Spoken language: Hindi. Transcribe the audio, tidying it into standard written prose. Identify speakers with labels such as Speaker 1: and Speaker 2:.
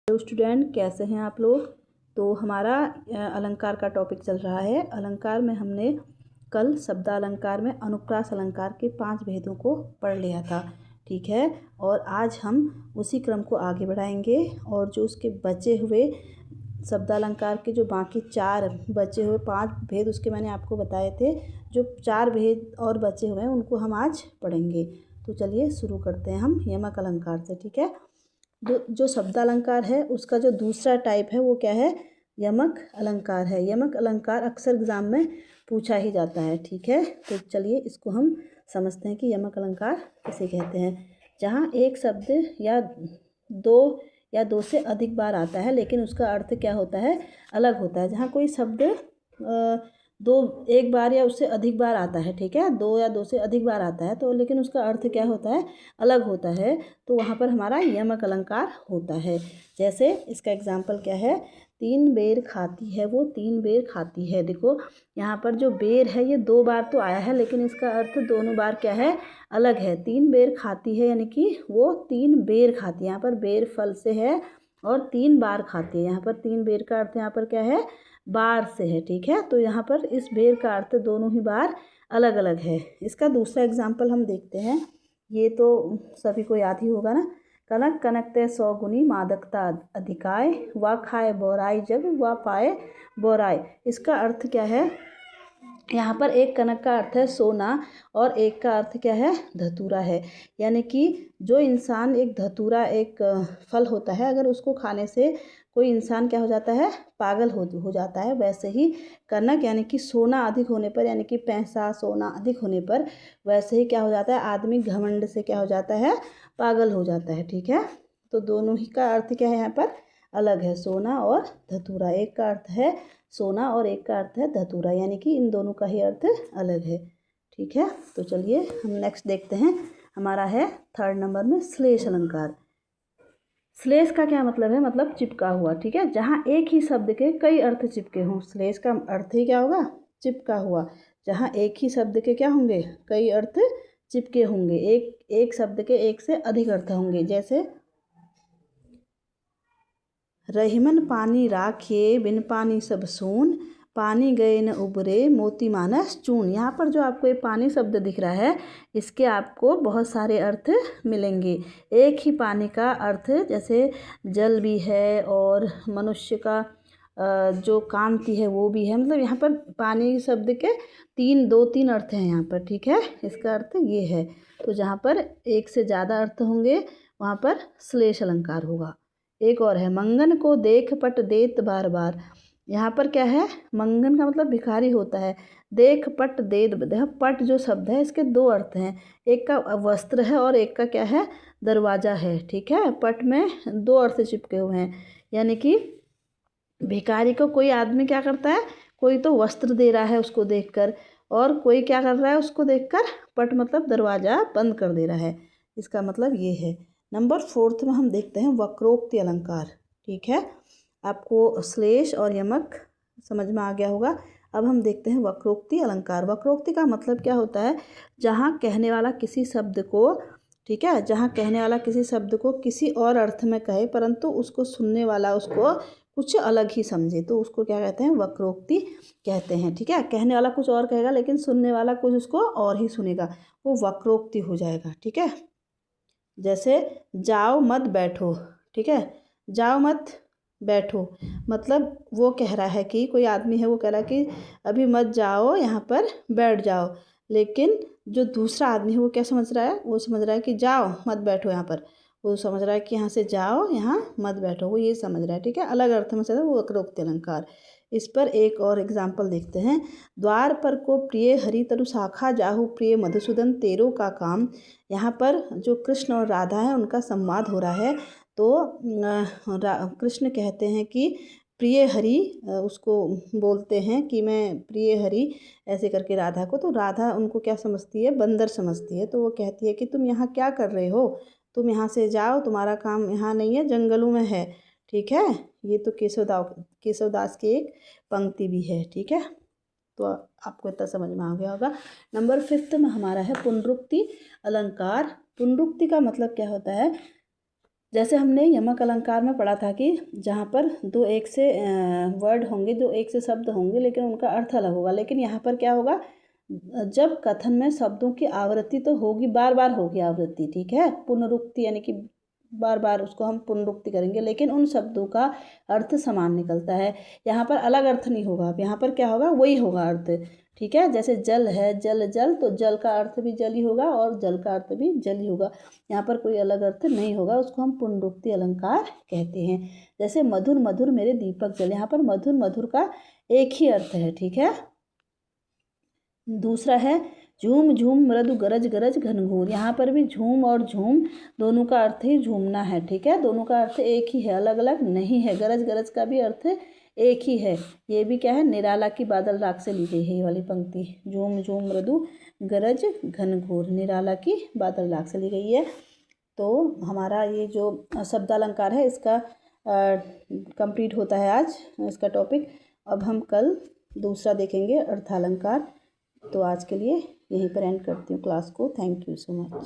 Speaker 1: हेलो स्टूडेंट, कैसे हैं आप लोग। तो हमारा अलंकार का टॉपिक चल रहा है। अलंकार में हमने कल शब्दालंकार में अनुप्रास अलंकार के 5 भेदों को पढ़ लिया था, ठीक है। और आज हम उसी क्रम को आगे बढ़ाएंगे और जो उसके बचे हुए शब्दालंकार के जो बाकी 4 बचे हुए 5 भेद उसके मैंने आपको बताए थे, जो 4 भेद और बचे हुए हैं उनको हम आज पढ़ेंगे। तो चलिए शुरू करते हैं हम यमक अलंकार से, ठीक है। जो शब्दालंकार है उसका जो दूसरा टाइप है वो क्या है, यमक अलंकार है। यमक अलंकार अक्सर एग्जाम में पूछा ही जाता है, ठीक है। तो चलिए इसको हम समझते हैं कि यमक अलंकार किसे कहते हैं। जहाँ एक शब्द या दो से अधिक बार आता है लेकिन उसका अर्थ क्या होता है, अलग होता है। जहाँ कोई शब्द एक बार या उससे अधिक बार आता है, ठीक है, 2 या 2 से अधिक बार आता है तो लेकिन उसका अर्थ क्या होता है, अलग होता है, तो वहाँ पर हमारा यमक अलंकार होता है। जैसे इसका एग्जाम्पल क्या है, 3 बेर खाती है वो 3 बेर खाती है। देखो यहाँ पर जो बेर है ये 2 बार तो आया है लेकिन इसका अर्थ दोनों बार क्या है, अलग है। 3 बेर खाती है यानी कि वो 3 बेर खाती है। यहाँ पर बेर फल से है और 3 बार खाती है। यहाँ पर 3 बेर का अर्थ यहाँ पर क्या है, बार से है, ठीक है। तो यहाँ पर इस बेर का अर्थ दोनों ही बार अलग अलग है। इसका दूसरा एग्जाम्पल हम देखते हैं, ये तो सभी को याद ही होगा ना। कनक कनकते 100 गुनी मादकता अधिकाय, व खाए बोराई जग व पाए बोराई। इसका अर्थ क्या है, यहाँ पर एक कनक का अर्थ है सोना और एक का अर्थ क्या है, धतूरा है। यानी कि जो इंसान एक धतूरा एक फल होता है, अगर उसको खाने से कोई इंसान क्या हो जाता है, पागल हो जाता है, वैसे ही कनक यानी कि सोना अधिक होने पर, यानी कि पैसा सोना अधिक होने पर वैसे ही क्या हो जाता है, आदमी घमंड से क्या हो जाता है, पागल हो जाता है, ठीक है। तो दोनों ही का अर्थ क्या है यहाँ पर, अलग है, सोना और धतूरा। एक का अर्थ है सोना और एक का अर्थ है धतूरा, यानी कि इन दोनों का ही अर्थ अलग है, ठीक है। तो चलिए हम नेक्स्ट देखते हैं, हमारा है 3rd नंबर में श्लेष अलंकार। श्लेष का क्या मतलब है, मतलब चिपका हुआ, ठीक है। जहाँ एक ही शब्द के कई अर्थ चिपके हों, श्लेष का अर्थ ही क्या होगा, चिपका हुआ। जहाँ एक ही शब्द के क्या होंगे, कई अर्थ चिपके होंगे, एक शब्द के एक से अधिक अर्थ होंगे। जैसे रहीमन पानी राखे बिन पानी सब सून, पानी गए न उबरे मोती मानस चून। यहाँ पर जो आपको ये पानी शब्द दिख रहा है इसके आपको बहुत सारे अर्थ मिलेंगे। एक ही पानी का अर्थ जैसे जल भी है और मनुष्य का जो कांति है वो भी है। मतलब यहाँ पर पानी शब्द के 2-3 अर्थ हैं यहाँ पर, ठीक है। इसका अर्थ ये है। तो जहाँ पर एक से ज़्यादा अर्थ होंगे वहाँ पर श्लेष अलंकार होगा। एक और है, मंगन को देख पट देत बार बार। यहाँ पर क्या है, मंगन का मतलब भिखारी होता है, देख पट देत, पट जो शब्द है इसके 2 अर्थ हैं, एक का वस्त्र है और एक का क्या है, दरवाज़ा है, ठीक है। पट में 2 अर्थ चिपके हुए हैं, यानी कि भिखारी को कोई आदमी क्या करता है, कोई तो वस्त्र दे रहा है उसको देखकर, और कोई क्या कर रहा है उसको देखकर, पट मतलब दरवाज़ा बंद कर दे रहा है। इसका मतलब ये है। नंबर 4th में हम देखते हैं वक्रोक्ति अलंकार, ठीक है। आपको श्लेष और यमक समझ में आ गया होगा। अब हम देखते हैं वक्रोक्ति अलंकार। वक्रोक्ति का मतलब क्या होता है, जहाँ कहने वाला किसी शब्द को, ठीक है, जहाँ कहने वाला किसी शब्द को किसी और अर्थ में कहे परंतु उसको सुनने वाला उसको कुछ अलग ही समझे, तो उसको क्या कहते हैं, वक्रोक्ति कहते हैं, ठीक है। कहने वाला कुछ और कहेगा लेकिन सुनने वाला कुछ उसको और ही सुनेगा, वो वक्रोक्ति हो जाएगा, ठीक है। जैसे जाओ मत बैठो, ठीक है, जाओ मत बैठो मतलब वो कह रहा है कि कोई आदमी है वो कह रहा है कि अभी मत जाओ यहाँ पर बैठ जाओ, लेकिन जो दूसरा आदमी है वो क्या समझ रहा है, वो समझ रहा है कि जाओ मत बैठो यहाँ पर, वो समझ रहा है कि यहाँ से जाओ यहाँ मत बैठो, वो ये समझ रहा है, ठीक है। अलग अर्थ में से वो वक्रोक्ति अलंकार। इस पर एक और एग्जाम्पल देखते हैं, द्वार पर को प्रिय हरि तरु शाखा जाहु प्रिय मधुसूदन तेरो का काम। यहाँ पर जो कृष्ण और राधा है उनका संवाद हो रहा है, तो कृष्ण कहते हैं कि प्रिय हरि, उसको बोलते हैं कि मैं प्रिय हरि ऐसे करके राधा को, तो राधा उनको क्या समझती है, बंदर समझती है, तो वो कहती है कि तुम यहाँ क्या कर रहे हो, तुम यहाँ से जाओ, तुम्हारा काम यहाँ नहीं है, जंगलों में है, ठीक है। ये तो केशवदास की एक पंक्ति भी है, ठीक है। तो आपको इतना समझ में आ गया होगा। नंबर 5th में हमारा है पुनरुक्ति अलंकार। पुनरुक्ति का मतलब क्या होता है, जैसे हमने यमक अलंकार में पढ़ा था कि जहाँ पर दो एक से वर्ड होंगे, दो एक से शब्द होंगे, लेकिन उनका अर्थ अलग होगा। लेकिन यहाँ पर क्या होगा, जब कथन में शब्दों की आवृत्ति तो होगी, बार बार होगी आवृत्ति, ठीक है, पुनरुक्ति यानी कि बार बार उसको हम पुनरुक्ति करेंगे, लेकिन उन शब्दों का अर्थ समान निकलता है। यहाँ पर अलग अर्थ नहीं होगा, अब यहाँ पर क्या होगा, वही होगा अर्थ, ठीक है। जैसे जल है, जल जल, तो जल का अर्थ भी जल ही होगा और जल का अर्थ भी जल ही होगा। यहाँ पर कोई अलग अर्थ नहीं होगा, उसको हम पुनरुक्ति अलंकार कहते हैं। जैसे मधुर मधुर मेरे दीपक जल, यहाँ पर मधुर मधुर का एक ही अर्थ है, ठीक है। दूसरा है झूम झूम मृदु गरज गरज घनघोर, यहाँ पर भी झूम और झूम दोनों का अर्थ ही झूमना है, ठीक है। दोनों का अर्थ एक ही है, अलग अलग नहीं है। गरज गरज का भी अर्थ एक ही है। ये भी क्या है, निराला की बादल राग से ली गई है ये वाली पंक्ति। झूम झूम मृदु गरज घनघोर निराला की बादल राग से ली गई है। तो हमारा ये जो शब्दालंकार है इसका कंप्लीट होता है आज इसका टॉपिक। अब हम कल दूसरा देखेंगे, अर्थालंकार। तो आज के लिए यहीं पर एंड करती हूँ क्लास को। Thank you so much.